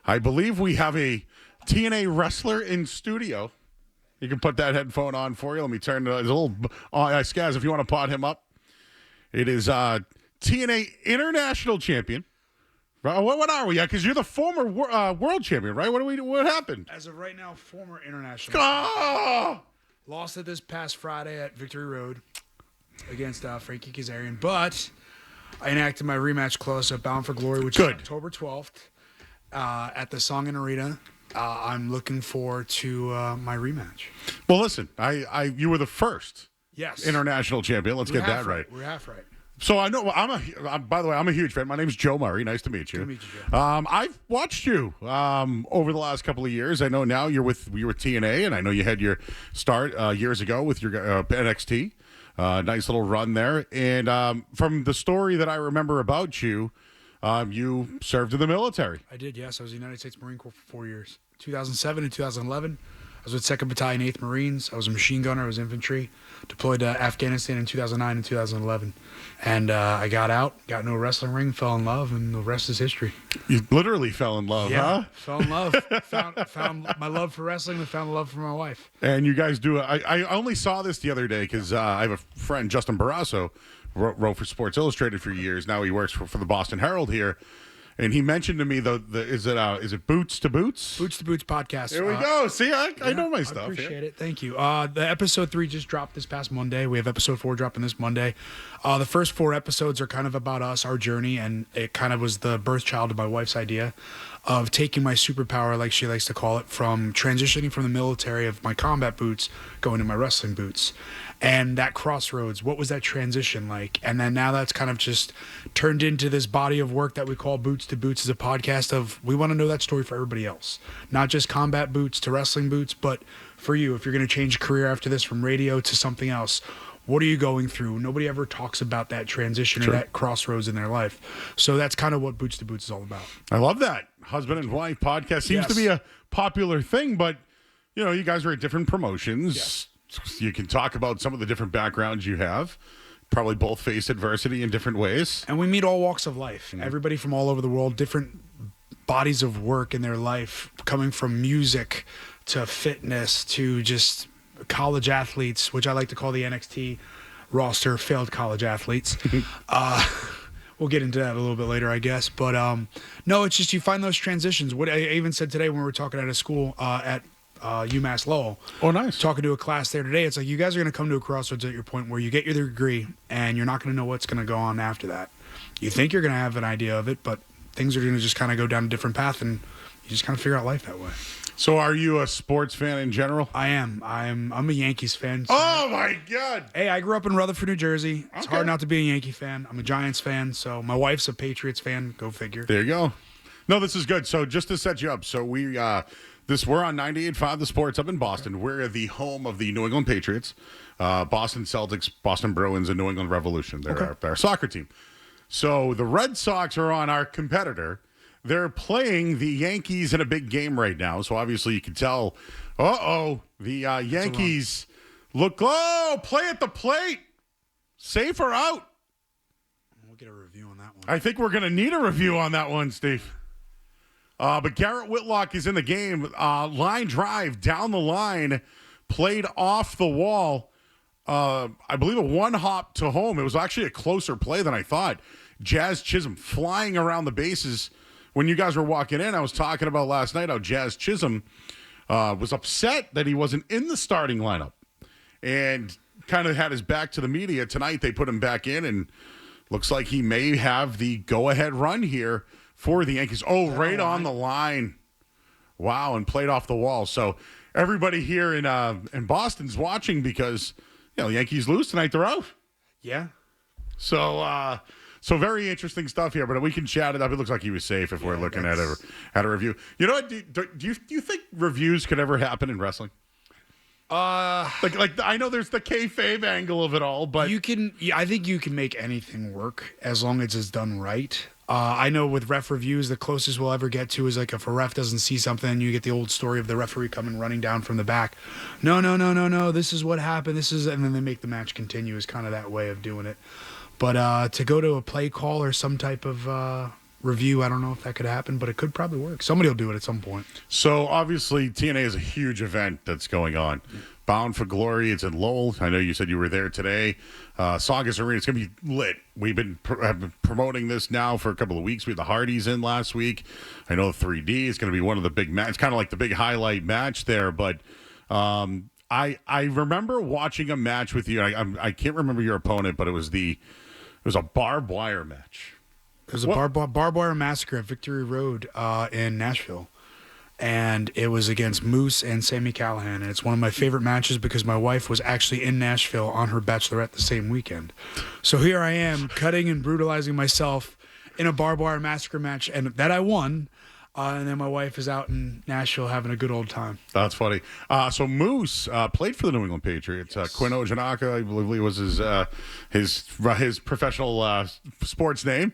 I believe we have a TNA wrestler in studio. You can put that headphone on for you. Let me turn his little Skaz, if you want to pot him up. It is TNA International Champion. What are we? Yeah, because you're the former world champion, right? What happened? As of right now, former international. Oh! Lost it this past Friday at Victory Road against Frankie Kazarian, but I enacted my rematch close at Bound for Glory, which is October 12th at the Songin Arena. I'm looking forward to my rematch. Well, listen, you were the first international champion. Let's get that right. We're half right. So I know by the way, I'm a huge fan. My name's Joe Murray. Nice to meet you. Good to meet you, Joe. I've watched you over the last couple of years. I know now you're with TNA, and I know you had your start years ago with your NXT. Nice little run there. And from the story that I remember about you, you served in the military. I did, yes. I was in the United States Marine Corps for 4 years. 2007 and 2011. I was with 2nd Battalion, 8th Marines. I was a machine gunner. I was infantry. Deployed to Afghanistan in 2009 and 2011. And I got out, got into a wrestling ring, fell in love, and the rest is history. You literally fell in love, huh? Fell in love. found my love for wrestling and found the love for my wife. And you guys do I only saw this the other day because I have a friend, Justin Barrasso, wrote for Sports Illustrated for years. Now he works for the Boston Herald here. And he mentioned to me, is it Boots to Boots? Boots to Boots podcast. There we go. See, I know my stuff. I appreciate it. Thank you. The episode 3 just dropped this past Monday. We have episode 4 dropping this Monday. The first 4 episodes are kind of about us, our journey, and it kind of was the birth child of my wife's idea of taking my superpower, like she likes to call it, from transitioning from the military of my combat boots going to my wrestling boots. And that crossroads, what was that transition like? And then now that's kind of just turned into this body of work that we call Boots to Boots as a podcast of, we want to know that story for everybody else. Not just combat boots to wrestling boots, but for you, if you're going to change career after this from radio to something else, what are you going through? Nobody ever talks about that transition or that crossroads in their life. So that's kind of what Boots to Boots is all about. I love that. Husband and wife podcast seems to be a popular thing, but, you guys are at different promotions. Yes. You can talk about some of the different backgrounds you have. Probably both face adversity in different ways. And we meet all walks of life. Mm-hmm. Everybody from all over the world, different bodies of work in their life, coming from music to fitness to just college athletes, which I like to call the NXT roster, failed college athletes. We'll get into that a little bit later, I guess. But no, it's just you find those transitions. What I even said today when we were talking at a school at UMass Lowell. Oh, nice. Talking to a class there today. It's like you guys are going to come to a crossroads at your point where you get your degree and you're not going to know what's going to go on after that. You think you're going to have an idea of it, but things are going to just kind of go down a different path and you just kind of figure out life that way. So are you a sports fan in general? I am. I'm a Yankees fan. So oh, my God. Hey, I grew up in Rutherford, New Jersey. It's hard not to be a Yankee fan. I'm a Giants fan, so my wife's a Patriots fan. Go figure. There you go. No, this is good. So just to set you up, so we're on 98.5 The Sports up in Boston. We're the home of the New England Patriots, Boston Celtics, Boston Bruins, and New England Revolution. They're our soccer team. So the Red Sox are on our competitor. They're playing the Yankees in a big game right now. So obviously you can tell, the Yankees look, play at the plate. Safe or out? We'll get a review on that one. I think we're going to need a review on that one, Steve. But Garrett Whitlock is in the game. Line drive down the line, played off the wall. I believe a one hop to home. It was actually a closer play than I thought. Jazz Chisholm flying around the bases. When you guys were walking in, I was talking about last night how Jazz Chisholm was upset that he wasn't in the starting lineup and kind of had his back to the media. Tonight they put him back in, and looks like he may have the go-ahead run here for the Yankees. Oh, right on the line. Wow, and played off the wall. So everybody here in Boston's watching because, the Yankees lose tonight. They're out. Yeah. So very interesting stuff here, but we can chat it up. It looks like he was safe if we're looking at a review. You know what? Do you think reviews could ever happen in wrestling? Like I know there's the kayfabe angle of it all, but you can. Yeah, I think you can make anything work as long as it's done right. I know with ref reviews, the closest we'll ever get to is like if a ref doesn't see something, you get the old story of the referee coming running down from the back. No. This is what happened. And then they make the match continue is kind of that way of doing it. But to go to a play call or some type of review. I don't know if that could happen, but it could probably work. Somebody will do it at some point. So obviously TNA is a huge event that's going on. Bound for Glory. It's in Lowell. I know you said you were there today. Saugus Arena. It's going to be lit. Have been promoting this now for a couple of weeks. We had the Hardys in last week. I know 3D is going to be one of the big matches. It's kind of like the big highlight match there. But I remember watching a match with you. I can't remember your opponent, but it was a barbed wire match. It was a barbed wire massacre at Victory Road in Nashville. And it was against Moose and Sami Callihan. And it's one of my favorite matches because my wife was actually in Nashville on her bachelorette the same weekend. So here I am cutting and brutalizing myself in a barbed wire massacre match, and that I won. And then my wife is out in Nashville having a good old time. That's funny. So Moose played for the New England Patriots. Quinn Ojanaka, I believe, was his professional sports name.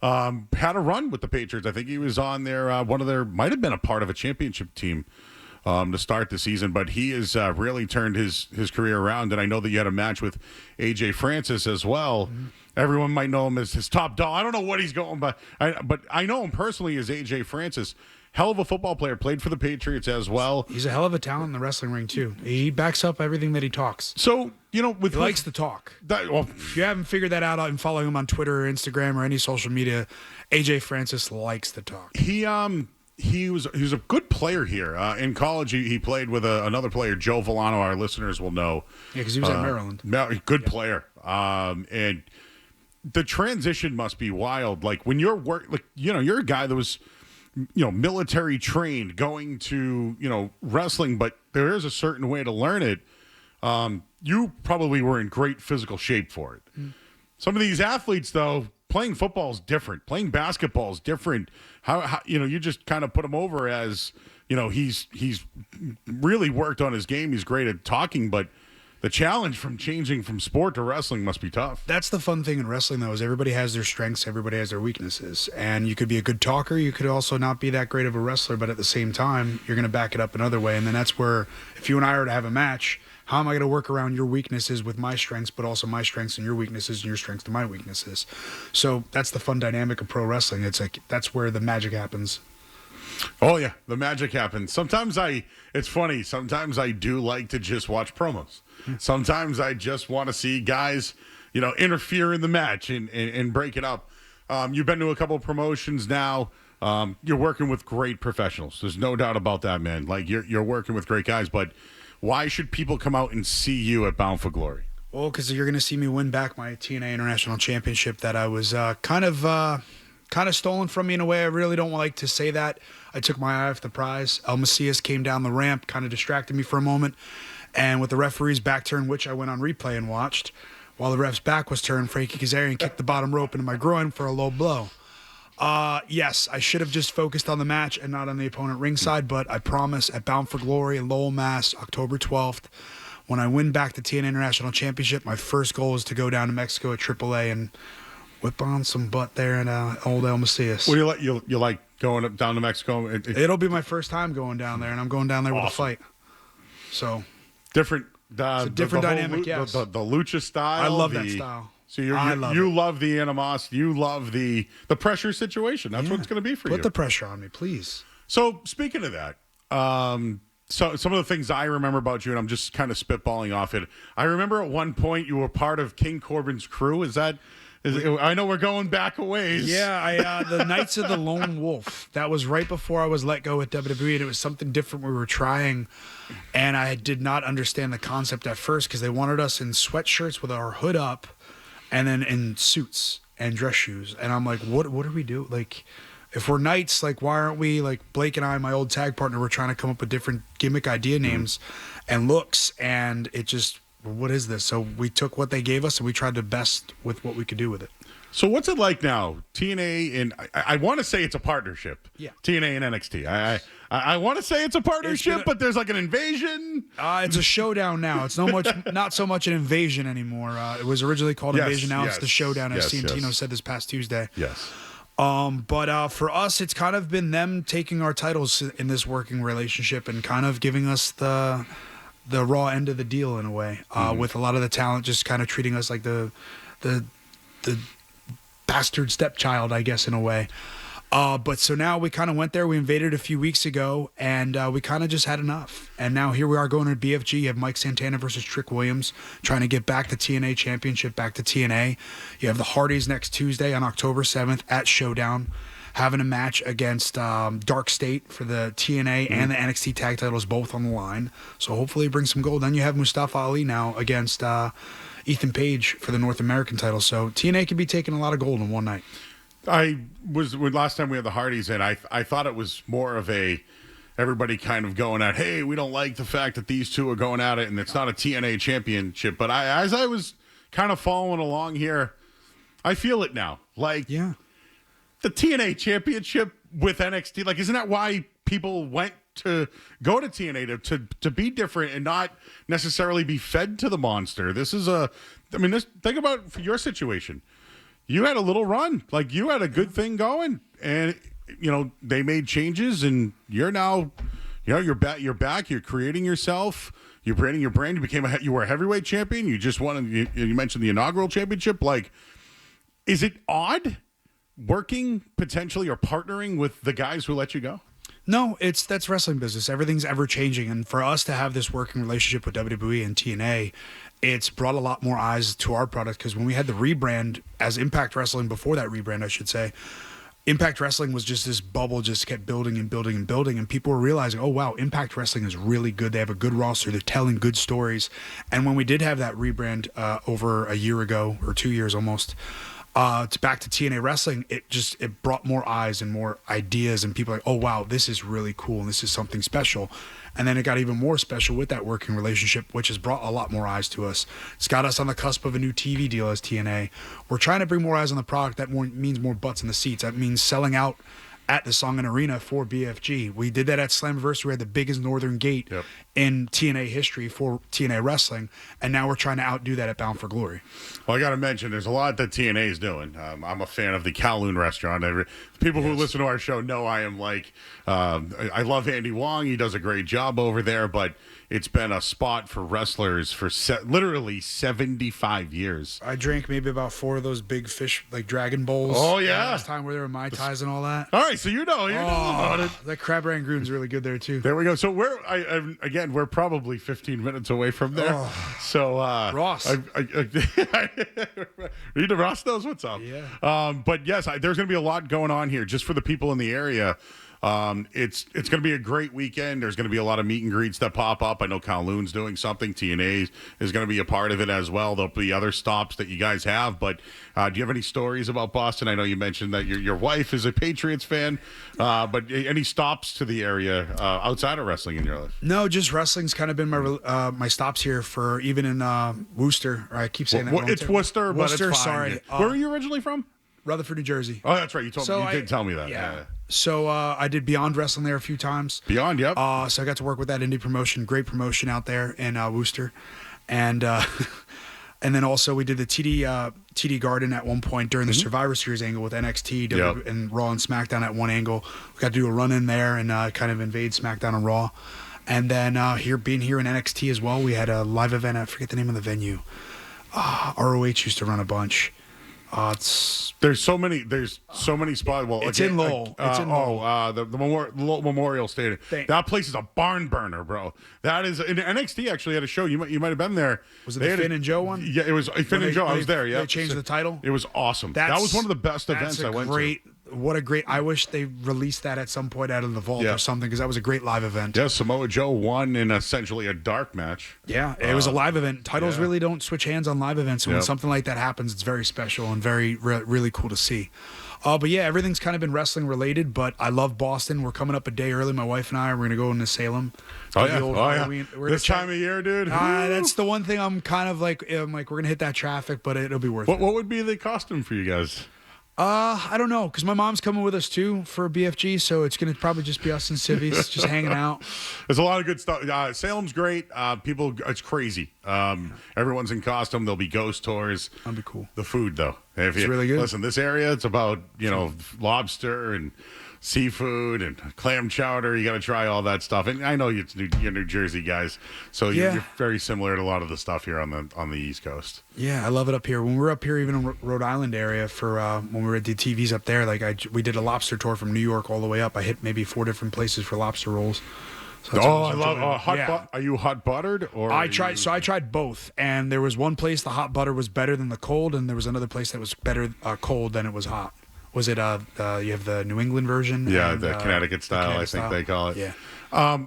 Had a run with the Patriots. I think he was on their might have been a part of a championship team to start the season, but he has really turned his career around. And I know that you had a match with AJ Francis as well. Mm-hmm. Everyone might know him as his top dog. I don't know what he's going by, but I know him personally as AJ Francis. Hell of a football player, played for the Patriots as well. He's a hell of a talent in the wrestling ring, too. He backs up everything that he talks. So, he likes to talk. If you haven't figured that out and following him on Twitter or Instagram or any social media, AJ Francis likes to talk. He was a good player here. In college, he played with another player, Joe Villano, our listeners will know. Yeah, because he was at Maryland. Good player. And the transition must be wild. Like, when you're you're a guy that was military trained going to, wrestling, but there is a certain way to learn it. You probably were in great physical shape for it. Mm. Some of these athletes, though, playing football is different. Playing basketball is different. How you just kind of put him over as, he's really worked on his game. He's great at talking, but the challenge from changing from sport to wrestling must be tough. That's the fun thing in wrestling, though, is everybody has their strengths, everybody has their weaknesses. And you could be a good talker, you could also not be that great of a wrestler, but at the same time, you're going to back it up another way. And then that's where, if you and I are to have a match, how am I going to work around your weaknesses with my strengths, but also my strengths and your weaknesses and your strengths to my weaknesses? So that's the fun dynamic of pro wrestling. It's like, that's where the magic happens. Oh, yeah, the magic happens. Sometimes it's funny. Sometimes I do like to just watch promos. Sometimes I just want to see guys, interfere in the match and break it up. You've been to a couple of promotions now. You're working with great professionals. There's no doubt about that, man. Like, you're working with great guys. But why should people come out and see you at Bound for Glory? Well, because you're going to see me win back my TNA International Championship that I was kind of stolen from me in a way. I really don't like to say that. I took my eye off the prize. El Macias came down the ramp, kind of distracted me for a moment. And with the referee's back turn, which I went on replay and watched, while the ref's back was turned, Frankie Kazarian kicked the bottom rope into my groin for a low blow. Yes, I should have just focused on the match and not on the opponent ringside, but I promise at Bound for Glory in Lowell, Mass, October 12th, when I win back the TNA International Championship, my first goal is to go down to Mexico at AAA and whip on some butt there in old El Macias. What do you like going up down to Mexico? It'll be my first time going down there, and I'm going down there with a fight. So different. It's a different dynamic. Yes, the lucha style. I love that style. So you love the animosity. You love the pressure situation. That's what it's going to be for you. Put the pressure on me, please. So speaking of that, so some of the things I remember about you, and I'm just kind of spitballing off it. I remember at one point you were part of King Corbin's crew. I know we're going back a ways. Yeah, the Knights of the Lone Wolf. That was right before I was let go at WWE, and it was something different we were trying, and I did not understand the concept at first because they wanted us in sweatshirts with our hood up and then in suits and dress shoes. And I'm like, what do we do? Like, if we're Knights, like, why aren't we, like, Blake and I, my old tag partner, were trying to come up with different gimmick idea names and looks, and it just... what is this? So we took what they gave us and we tried to best with what we could do with it. So what's it like now? TNA and I want to say it's a partnership. Yeah. TNA and NXT. I want to say it's a partnership, but there's like an invasion. It's a showdown now. It's not so much an invasion anymore. It was originally called Invasion. Now it's the showdown, as Santino said this past Tuesday. Yes. But for us, it's kind of been them taking our titles in this working relationship and kind of giving us the raw end of the deal in a way, with a lot of the talent just kind of treating us like the bastard stepchild, I guess, in a way. But so now we kind of went there. We invaded a few weeks ago, and we kind of just had enough. And now here we are going to BFG. You have Mike Santana versus Trick Williams trying to get back the TNA championship, back to TNA. You have the Hardys next Tuesday on October 7th at Showdown, having a match against Dark State for the TNA and the NXT tag titles both on the line. So hopefully bring some gold. Then you have Mustafa Ali now against Ethan Page for the North American title. So TNA could be taking a lot of gold in one night. When last time we had the Hardys in, I thought it was more of a everybody kind of going at, hey, we don't like the fact that these two are going at it and it's not a TNA championship. But as I was kind of following along here, I feel it now. Like, Yeah. the TNA championship with NXT, like, isn't that why people went to go to TNA to be different and not necessarily be fed to the monster? This is think about for your situation. You had a little run, like you had a good thing going, and they made changes, and you're now, you're back. You're back. You're creating yourself. You're branding your brand. You were a heavyweight champion. You just won. You mentioned the inaugural championship. Like, is it odd working potentially or partnering with the guys who let you go? No, that's wrestling business. Everything's ever changing, and for us to have this working relationship with WWE and TNA, it's brought a lot more eyes to our product. Because when we had the rebrand as Impact Wrestling, before that rebrand, I should say, Impact Wrestling was just this bubble, just kept building and building and building, and people were realizing, oh wow, Impact Wrestling is really good. They have a good roster. They're telling good stories. And when we did have that rebrand over a year ago, or 2 years almost, to back to TNA Wrestling, it brought more eyes and more ideas, and people are like, oh wow, this is really cool and this is something special. And then it got even more special with that working relationship, which has brought a lot more eyes to us. It's got us on the cusp of a new TV deal as TNA. We're trying to bring more eyes on the product. That means more butts in the seats. That means selling out at the Song Arena for BFG. We did that at Slammiversary. We had the biggest northern gate in TNA history for TNA Wrestling, and now we're trying to outdo that at Bound for Glory. Well, I got to mention, there's a lot that TNA is doing. I'm a fan of the Kowloon restaurant. People who listen to our show know I am like, I love Andy Wong. He does a great job over there, but it's been a spot for wrestlers for literally 75 years. I drank maybe about 4 of those big fish, like Dragon Bowls. Oh, yeah. Last time where there were Mai Tais and all that. All right, so you know about it. That crab rangoon's really good there, tue. There we go. So we're probably 15 minutes away from there. Oh. So Ross. Ross knows what's up. Yeah. But yes, there's going to be a lot going on here just for the people in the area. It's going to be a great weekend. There's going to be a lot of meet and greets that pop up. I know Kowloon's doing something. TNA is going to be a part of it as well. There'll be other stops that you guys have. But do you have any stories about Boston? I know you mentioned that your wife is a Patriots fan. But any stops to the area outside of wrestling in your life? No, just wrestling's kind of been my stops here for even in Worcester. Or I keep saying that wrong. It's Worcester, but Worcester, it's fine. sorry. Where are you originally from? Rutherford, New Jersey. Oh, that's right. You did tell me that. Yeah. So I did Beyond Wrestling there a few times. Beyond, yep. So I got to work with that indie promotion, great promotion out there in Worcester, and then also we did the TD Garden at one point during the Survivor Series angle with NXT and Raw and SmackDown at one angle. We got to do a run in there and kind of invade SmackDown and Raw, and then being here in NXT as well, we had a live event. I forget the name of the venue. ROH used to run a bunch. There's so many spots. Well, it's in Lowell. The Memorial Stadium. That place is a barn burner, bro. That is. And NXT actually had a show. You might have been there. Was it the Finn and Joe one? Yeah, it was Finn and Joe. I was there. Yeah, they changed the title. It was awesome. That was one of the best events I went to. What a great! I wish they released that at some point out of the vault or something, because that was a great live event. Yeah, Samoa Joe won in essentially a dark match. Yeah, it was a live event. Titles really don't switch hands on live events, so when something like that happens, it's very special and very really cool to see. But yeah, everything's kind of been wrestling related. But I love Boston. We're coming up a day early. My wife and I we're gonna go into Salem. This time of year, dude. That's the one thing I'm kind of like. I'm like, we're gonna hit that traffic, but it'll be worth it. What would be the costume for you guys? I don't know, because my mom's coming with us too for BFG, so it's gonna probably just be us and civvies just hanging out. There's a lot of good stuff. Salem's great. It's crazy. Everyone's in costume. There'll be ghost tours. That'd be cool. The food though, It's really good. Listen, this area, it's about lobster and seafood and clam chowder. You got to try all that stuff. And I know you're New Jersey guys, so you're very similar to a lot of the stuff here on the East Coast. Yeah, I love it up here. When we're up here, even in Rhode Island area, for when we were at the TVs up there, we did a lobster tour from New York all the way up. I hit maybe 4 different places for lobster rolls. So I love hot. Are you hot buttered or? I tried both, and there was one place the hot butter was better than the cold, and there was another place that was better cold than it was hot. Was it you have the New England version? Yeah, and, the Connecticut style, I think they call it. Yeah.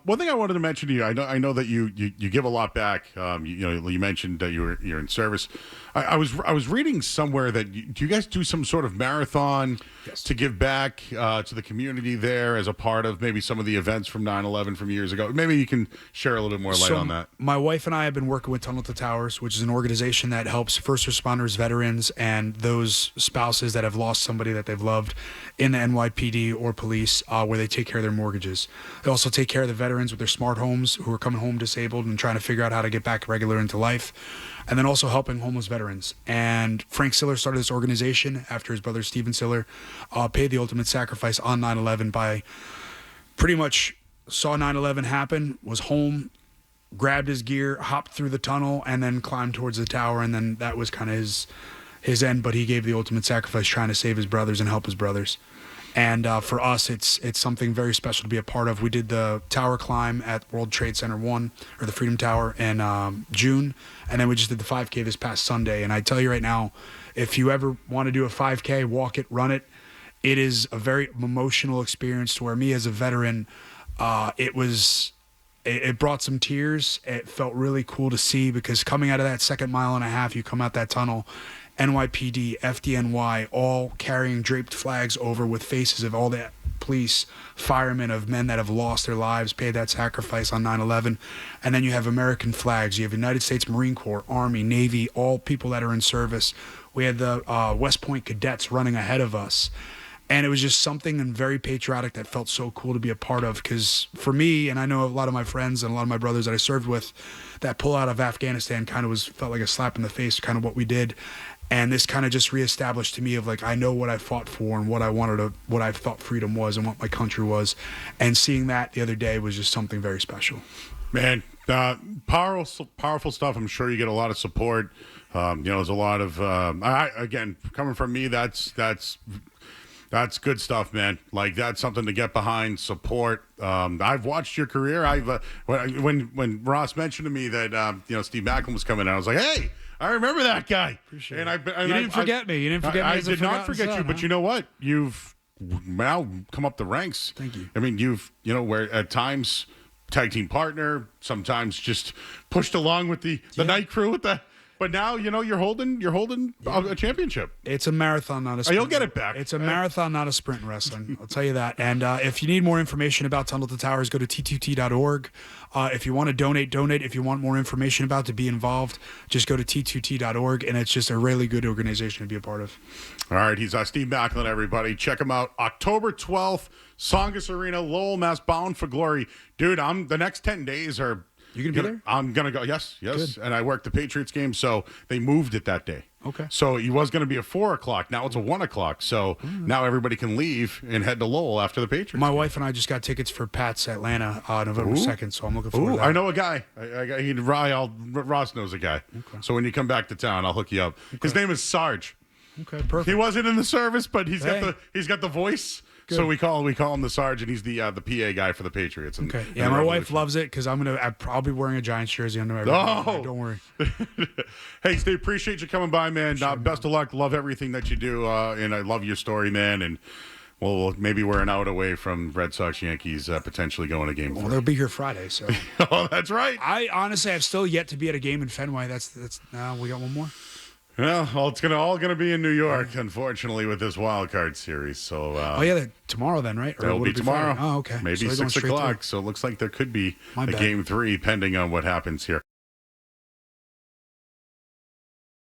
One thing I wanted to mention to you, I know that you give a lot back. You mentioned that you're in service. I was reading somewhere that do you guys do some sort of marathon to give back to the community there as a part of maybe some of the events from 9/11 from years ago? Maybe you can share a little bit more light on that. My wife and I have been working with Tunnel to Towers, which is an organization that helps first responders, veterans, and those spouses that have lost somebody that they've loved in the NYPD or police, where they take care of their mortgages. They also take care of the veterans with their smart homes who are coming home disabled and trying to figure out how to get back regular into life. And then also helping homeless veterans. And Frank Siller started this organization after his brother Steven Siller paid the ultimate sacrifice on 9/11 by pretty much saw 9/11 happen, was home, grabbed his gear, hopped through the tunnel, and then climbed towards the tower. And then that was kind of his end, but he gave the ultimate sacrifice trying to save his brothers and help his brothers. And for us, it's something very special to be a part of. We did the tower climb at World Trade Center 1, or the Freedom Tower, in June. And then we just did the 5K this past Sunday. And I tell you right now, if you ever want to do a 5K, walk it, run it, it is a very emotional experience to where me as a veteran, it brought some tears. It felt really cool to see, because coming out of that second mile and a half, you come out that tunnel, NYPD, FDNY, all carrying draped flags over with faces of all the police, firemen, of men that have lost their lives, paid that sacrifice on 9/11. And then you have American flags. You have United States Marine Corps, Army, Navy, all people that are in service. We had the West Point cadets running ahead of us. And it was just something very patriotic that felt so cool to be a part of. Because for me, and I know a lot of my friends and a lot of my brothers that I served with, that pull out of Afghanistan kind of felt like a slap in the face, kind of what we did. And this kind of just reestablished to me of I know what I fought for and what I thought freedom was and what my country was. And seeing that the other day was just something very special. Man, powerful stuff. I'm sure you get a lot of support. There's a lot of, again, coming from me, that's good stuff, man. That's something to get behind, support. I've watched your career. When Ross mentioned to me that Steve Maclin was coming out, I was like, hey, I remember that guy. Appreciate and it. You didn't forget me. You didn't forget me. I did not forget you, but you know what? You've now come up the ranks. Thank you. I mean, where at times tag team partner, sometimes just pushed along with the night crew with the. But now you're holding a championship. It's a marathon, not a sprint. You'll get it back. It's a marathon, not a sprint in wrestling. I'll tell you that. And if you need more information about Tunnel to Towers, go to t2t.org. If you want to donate. If you want more information about to be involved, just go to t2t.org. And it's just a really good organization to be a part of. All right, he's Steve Maclin, everybody. Check him out. October 12th, Songus Arena, Lowell, Mass. Bound for Glory. Dude, the next 10 days are. You gonna be there? I'm gonna go. Yes. Good. And I worked the Patriots game, so they moved it that day. Okay. So he was gonna be at 4:00. Now it's a 1:00. So now everybody can leave and head to Lowell after the Patriots. My wife and I just got tickets for Pat's Atlanta November 2nd, so I'm looking forward to that. I know a guy. Ross knows a guy. Okay. So when you come back to town, I'll hook you up. Okay. His name is Sarge. Okay, perfect. He wasn't in the service, but he's got the voice. Good. So we call him the Sergeant. He's the PA guy for the Patriots. Okay. Yeah, my wife loves it because I'm probably wearing a Giants jersey under my Don't worry. Hey, Steve, appreciate you coming by, man. Sure, best of luck. Love everything that you do, and I love your story, man. And maybe we're an out away from Red Sox Yankees potentially going to game 4. Well, they'll be here Friday, so. Oh, that's right. I honestly have still yet to be at a game in Fenway. That's we got one more. Well, it's all gonna be in New York, unfortunately, with this wild card series. So, tomorrow then, right? Or it'll be tomorrow. Oh, okay. Maybe 6 o'clock. So it looks like there could be a game 3, depending on what happens here.